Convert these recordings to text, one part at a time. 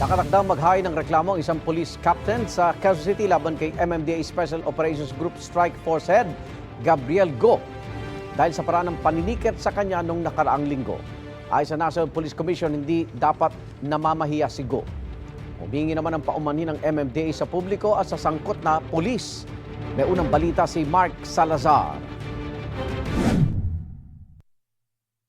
Nakatakdang maghain ng reklamo ang isang police captain sa Quezon City laban kay MMDA Special Operations Group Strike Force Head Gabriel Go dahil sa paraan ng paninikit sa kanya nung nakaraang linggo. Ayon sa National Police Commission, hindi dapat namamahiya si Go. Humingi naman ng paumanhin ng MMDA sa publiko at sa sangkot na pulis. May unang balita si Mark Salazar.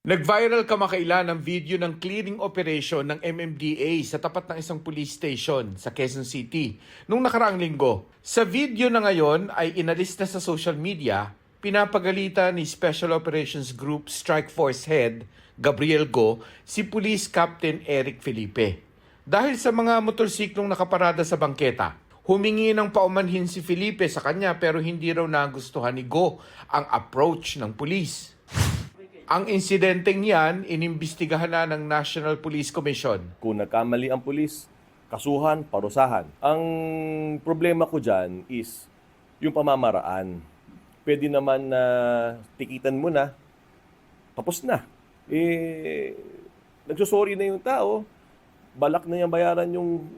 Nag-viral kamakailan ang video ng clearing operation ng MMDA sa tapat ng isang police station sa Quezon City nung nakaraang linggo. Sa video na ngayon ay inalis na sa social media, pinapagalitan ni Special Operations Group Strike Force Head Gabriel Go si Police Captain Eric Felipe. Dahil sa mga motorsiklong nakaparada sa bangketa, humingi ng paumanhin si Felipe sa kanya pero hindi raw nagustuhan ni Go ang approach ng pulis. Ang insidenteng yan, inimbestigahan na ng National Police Commission. Kung nagkamali ang pulis, kasuhan, parusahan. Ang problema ko dyan is yung pamamaraan. Pwede naman na tikitan mo na, tapos na. Nagsusorry na yung tao, balak na niyang bayaran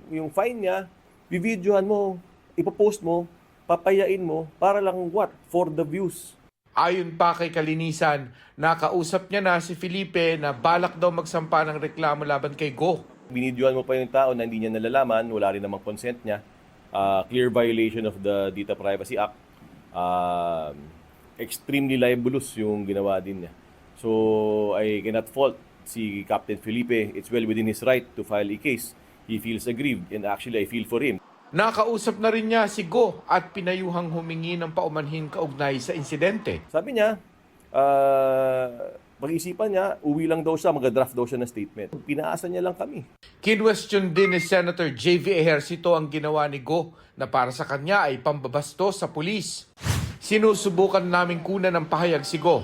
yung fine niya, bibidyohan mo, ipopost mo, papayain mo, para lang what? For the views. Ayon pa kay Kalinisan, nakausap niya na si Felipe na balak daw magsampa ng reklamo laban kay Go. Binidyohan mo pa yung tao na hindi niya nalalaman, wala rin namang consent niya. Clear violation of the Data Privacy Act. Extremely libelous yung ginawa din niya. So I cannot fault si Captain Felipe. It's well within his right to file a case. He feels aggrieved and actually I feel for him. Nakausap na rin niya si Go at pinayuhang humingi ng paumanhin kaugnay sa insidente. Sabi niya, pag-isipan niya, uwi lang daw siya, mag-draft daw siya ng statement. Pinaasa niya lang kami. Kinwestiyon din ni Senator J.V. Ejercito ang ginawa ni Go na para sa kanya ay pambabastos sa pulis. Sinusubukan naming kunan ng pahayag si Go.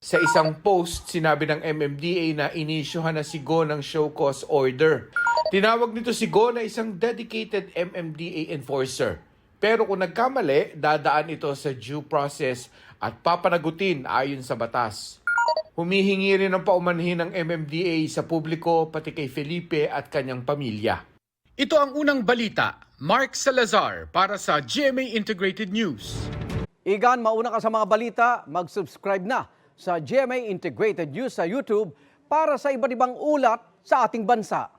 Sa isang post, sinabi ng MMDA na inisyuhan na si Go ng show cause order. Tinawag nito si Go na isang dedicated MMDA enforcer. Pero kung nagkamali, dadaan ito sa due process at papanagutin ayon sa batas. Humihingi rin ng paumanhin ng MMDA sa publiko pati kay Felipe at kanyang pamilya. Ito ang unang balita. Mark Salazar para sa GMA Integrated News. Igan, mauna ka sa mga balita, mag-subscribe na sa GMA Integrated News sa YouTube para sa iba't ibang ulat sa ating bansa.